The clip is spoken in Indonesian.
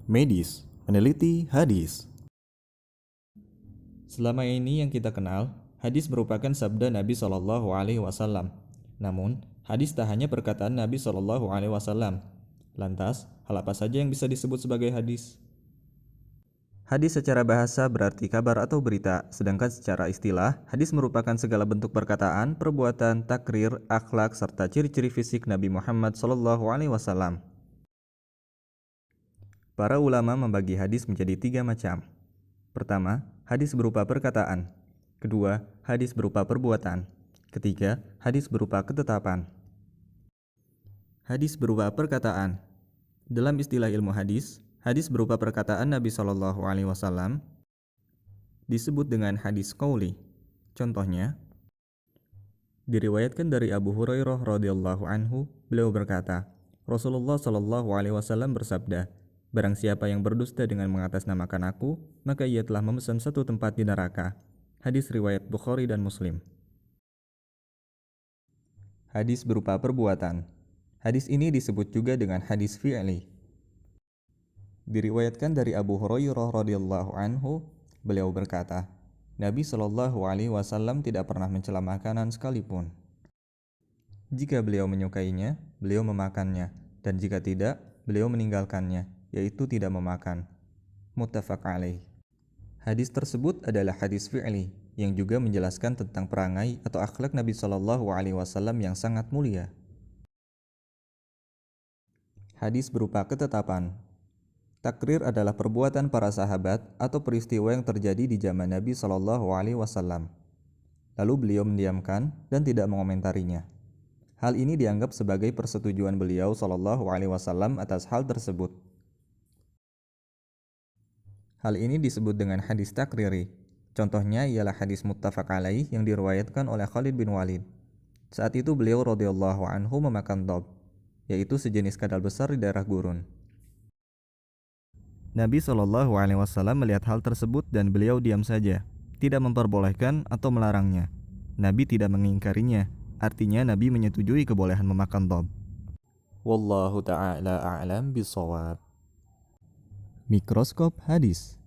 Medis meneliti hadis. Selama ini yang kita kenal, hadis merupakan sabda Nabi Shallallahu Alaihi Wasallam. Namun, hadis tak hanya perkataan Nabi Shallallahu Alaihi Wasallam. Lantas, hal apa saja yang bisa disebut sebagai hadis? Hadis secara bahasa berarti kabar atau berita, sedangkan secara istilah, hadis merupakan segala bentuk perkataan, perbuatan, takrir, akhlak, serta ciri-ciri fisik Nabi Muhammad Shallallahu Alaihi Wasallam. Para ulama membagi hadis menjadi 3 macam. Pertama, hadis berupa perkataan. Kedua, hadis berupa perbuatan. Ketiga, hadis berupa ketetapan. Hadis berupa perkataan. Dalam istilah ilmu hadis, hadis berupa perkataan Nabi Shallallahu Alaihi Wasallam disebut dengan hadis qauli. Contohnya, diriwayatkan dari Abu Hurairah radhiyallahu anhu, beliau berkata, Rasulullah Shallallahu Alaihi Wasallam bersabda, barang siapa yang berdusta dengan mengatasnamakan aku, maka ia telah memesan satu tempat di neraka. Hadis riwayat Bukhari dan Muslim. Hadis berupa perbuatan. Hadis ini disebut juga dengan hadis fi'li. Diriwayatkan dari Abu Hurairah radhiyallahu anhu, beliau berkata, Nabi Shallallahu Alaihi Wasallam tidak pernah mencela makanan sekalipun. Jika beliau menyukainya, beliau memakannya, dan jika tidak, beliau meninggalkannya, yaitu tidak memakan. Muttafaq alaih. Hadis tersebut adalah hadis fi'li, yang juga menjelaskan tentang perangai atau akhlak Nabi Shallallahu Alaihi Wasallam yang sangat mulia. Hadis berupa ketetapan. Takrir adalah perbuatan para sahabat atau peristiwa yang terjadi di zaman Nabi Shallallahu Alaihi Wasallam. Lalu beliau mendiamkan dan tidak mengomentarinya. Hal ini dianggap sebagai persetujuan beliau Shallallahu Alaihi Wasallam atas hal tersebut. Hal ini disebut dengan hadis takriri. Contohnya ialah hadis muttafaq alaih yang diriwayatkan oleh Khalid bin Walid. Saat itu beliau radhiyallahu anhu memakan dhab, yaitu sejenis kadal besar di daerah gurun. Nabi Shallallahu Alaihi Wasallam melihat hal tersebut dan beliau diam saja, tidak memperbolehkan atau melarangnya. Nabi tidak mengingkarinya, artinya Nabi menyetujui kebolehan memakan dhab. Wallahu ta'ala a'lam bishawab. Mikroskop hadis.